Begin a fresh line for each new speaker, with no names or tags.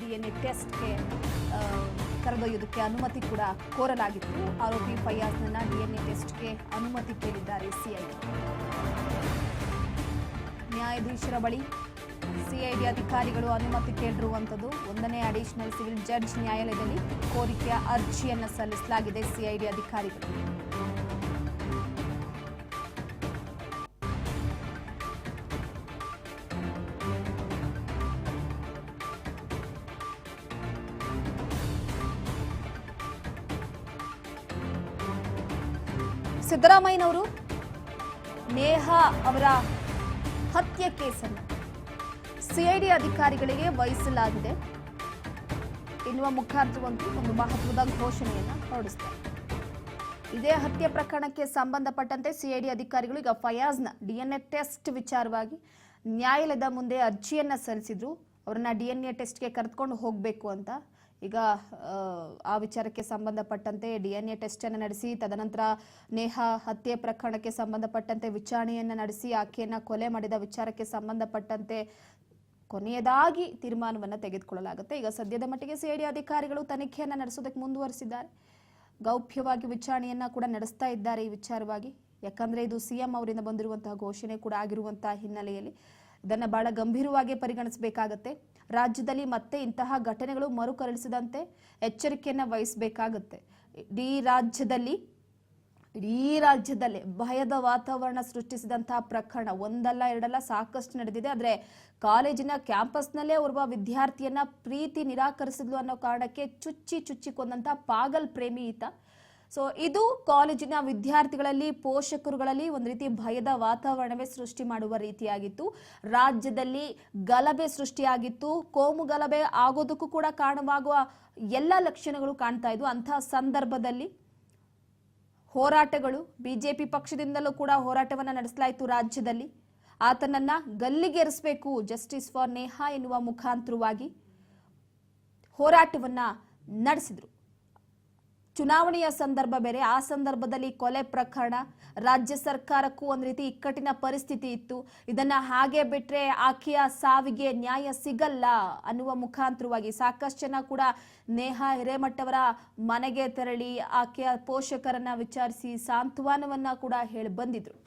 DNA ಟೆಸ್ಟ್ಗೆ ಕರೆದೊಯ್ಯೋದಕ್ಕೆ ಅನುಮತಿ ಕೂಡ ಕೋರಲಾಗಿತ್ತು. ಆರೋಪಿ ಫಯಾಜ್ನನ್ನ DNA ಟೆಸ್ಟ್ಗೆ ಅನುಮತಿ ಕೇಳಿದ್ದಾರೆ ಸಿಐಡಿ. ನ್ಯಾಯಾಧೀಶರ ಬಳಿ ಸಿಐಡಿ ಅಧಿಕಾರಿಗಳು ಅನುಮತಿ ಕೇಳಿರುವಂಥದ್ದು. 1ನೇ ಅಡಿಷನಲ್ ಸಿವಿಲ್ ಜಡ್ಜ್ ನ್ಯಾಯಾಲಯದಲ್ಲಿ ಕೋರಿಕೆಯ ಅರ್ಜಿಯನ್ನು ಸಲ್ಲಿಸಲಾಗಿದೆ ಸಿಐಡಿ ಅಧಿಕಾರಿಗಳು. ಸಿದ್ದರಾಮಯ್ಯನವರು ನೇಹಾ ಅವರ ಹತ್ಯೆ ಕೇಸನ್ನು ಸಿಐಡಿ ಅಧಿಕಾರಿಗಳಿಗೆ ವಹಿಸಲಾಗಿದೆ ಎನ್ನುವ ಮುಖಾಂತರವಂತೂ ಒಂದು ಮಹತ್ವದ ಘೋಷಣೆಯನ್ನು ಹೊರಡಿಸಿದ್ದಾರೆ. ಇದೇ ಹತ್ಯೆ ಪ್ರಕರಣಕ್ಕೆ ಸಂಬಂಧಪಟ್ಟಂತೆ ಸಿಐಡಿ ಅಧಿಕಾರಿಗಳು ಈಗ ಫಯಾಜ್ನ DNA ಟೆಸ್ಟ್ ವಿಚಾರವಾಗಿ ನ್ಯಾಯಾಲಯದ ಮುಂದೆ ಅರ್ಜಿಯನ್ನ ಸಲ್ಲಿಸಿದ್ರು. ಅವರನ್ನ DNA ಟೆಸ್ಟ್ಗೆ ಕರೆದುಕೊಂಡು ಹೋಗಬೇಕು ಅಂತ. ಈಗ ಆ ವಿಚಾರಕ್ಕೆ ಸಂಬಂಧಪಟ್ಟಂತೆ DNA ಟೆಸ್ಟ್ ಅನ್ನು ನಡೆಸಿ ತದನಂತರ ನೇಹಾ ಹತ್ಯೆ ಪ್ರಕರಣಕ್ಕೆ ಸಂಬಂಧಪಟ್ಟಂತೆ ವಿಚಾರಣೆಯನ್ನ ನಡೆಸಿ ಆಕೆಯನ್ನ ಕೊಲೆ ಮಾಡಿದ ವಿಚಾರಕ್ಕೆ ಸಂಬಂಧಪಟ್ಟಂತೆ ಕೊನೆಯದಾಗಿ ತೀರ್ಮಾನವನ್ನು ತೆಗೆದುಕೊಳ್ಳಲಾಗುತ್ತೆ. ಈಗ ಸದ್ಯದ ಮಟ್ಟಿಗೆ ಸಿಐಡಿ ಅಧಿಕಾರಿಗಳು ತನಿಖೆಯನ್ನ ನಡೆಸೋದಕ್ಕೆ ಮುಂದುವರಿಸಿದ್ದಾರೆ. ಗೌಪ್ಯವಾಗಿ ವಿಚಾರಣೆಯನ್ನ ಕೂಡ ನಡೆಸ್ತಾ ಇದ್ದಾರೆ ಈ ವಿಚಾರವಾಗಿ. ಯಾಕಂದ್ರೆ ಇದು ಸಿಎಂ ಅವರಿಂದ ಬಂದಿರುವಂತಹ ಘೋಷಣೆ ಕೂಡ ಆಗಿರುವಂತಹ ಹಿನ್ನೆಲೆಯಲ್ಲಿ ಇದನ್ನ ಬಹಳ ಗಂಭೀರವಾಗಿ ಪರಿಗಣಿಸಬೇಕಾಗುತ್ತೆ. ರಾಜ್ಯದಲ್ಲಿ ಮತ್ತೆ ಇಂತಹ ಘಟನೆಗಳು ಮರುಕಳಿಸದಂತೆ ಎಚ್ಚರಿಕೆಯನ್ನ ವಹಿಸಬೇಕಾಗುತ್ತೆ. ಇಡೀ ರಾಜ್ಯದಲ್ಲೇ ಭಯದ ವಾತಾವರಣ ಸೃಷ್ಟಿಸಿದಂತಹ ಪ್ರಕರಣ ಒಂದಲ್ಲ ಎರಡಲ್ಲ ಸಾಕಷ್ಟು ನಡೆದಿದೆ. ಆದರೆ ಕಾಲೇಜಿನ ಕ್ಯಾಂಪಸ್ನಲ್ಲೇ ಓರ್ವ ವಿದ್ಯಾರ್ಥಿಯನ್ನ ಪ್ರೀತಿ ನಿರಾಕರಿಸಿದ್ಲು ಅನ್ನೋ ಕಾರಣಕ್ಕೆ ಚುಚ್ಚಿ ಕೊಂದಂತಹ ಪಾಗಲ್ ಪ್ರೇಮಿ ಈತ. ಸೊ ಇದು ಕಾಲೇಜಿನ ವಿದ್ಯಾರ್ಥಿಗಳಲ್ಲಿ ಪೋಷಕರುಗಳಲ್ಲಿ ಒಂದು ರೀತಿ ಭಯದ ವಾತಾವರಣವೇ ಸೃಷ್ಟಿ ಮಾಡುವ ರೀತಿಯಾಗಿತ್ತು. ರಾಜ್ಯದಲ್ಲಿ ಗಲಭೆ ಸೃಷ್ಟಿಯಾಗಿತ್ತು. ಕೋಮು ಗಲಭೆ ಆಗೋದಕ್ಕೂ ಕೂಡ ಕಾರಣವಾಗುವ ಎಲ್ಲ ಲಕ್ಷಣಗಳು ಕಾಣ್ತಾ ಇದ್ವು. ಅಂತಹ ಸಂದರ್ಭದಲ್ಲಿ ಹೋರಾಟಗಳು ಬಿಜೆಪಿ ಪಕ್ಷದಿಂದಲೂ ಕೂಡ ಹೋರಾಟವನ್ನ ನಡೆಸಲಾಯಿತು. ರಾಜ್ಯದಲ್ಲಿ ಆತನನ್ನ ಗಲ್ಲಿಗೇರಿಸಬೇಕು, ಜಸ್ಟಿಸ್ ಫಾರ್ ನೇಹಾ ಎನ್ನುವ ಮುಖಾಂತರವಾಗಿ ಹೋರಾಟವನ್ನ ನಡೆಸಿದ್ರು. ಚುನಾವಣೆಯ ಸಂದರ್ಭ ಬೇರೆ, ಆ ಸಂದರ್ಭದಲ್ಲಿ ಕೊಲೆ ಪ್ರಕರಣ, ರಾಜ್ಯ ಸರ್ಕಾರಕ್ಕೂ ಒಂದು ರೀತಿ ಇಕ್ಕಟ್ಟಿನ ಪರಿಸ್ಥಿತಿ ಇತ್ತು. ಇದನ್ನ ಹಾಗೆ ಬಿಟ್ರೆ ಆಕೆಯ ಸಾವಿಗೆ ನ್ಯಾಯ ಸಿಗಲ್ಲ ಅನ್ನುವ ಮುಖಾಂತರವಾಗಿ ಸಾಕಷ್ಟು ಜನ ಕೂಡ ನೇಹಾ ಹಿರೇಮಠ್ ಅವರ ಮನೆಗೆ ತೆರಳಿ ಆಕೆಯ ಪೋಷಕರನ್ನ ವಿಚಾರಿಸಿ ಸಾಂತ್ವನವನ್ನ ಕೂಡ ಹೇಳಿ ಬಂದಿದ್ರು.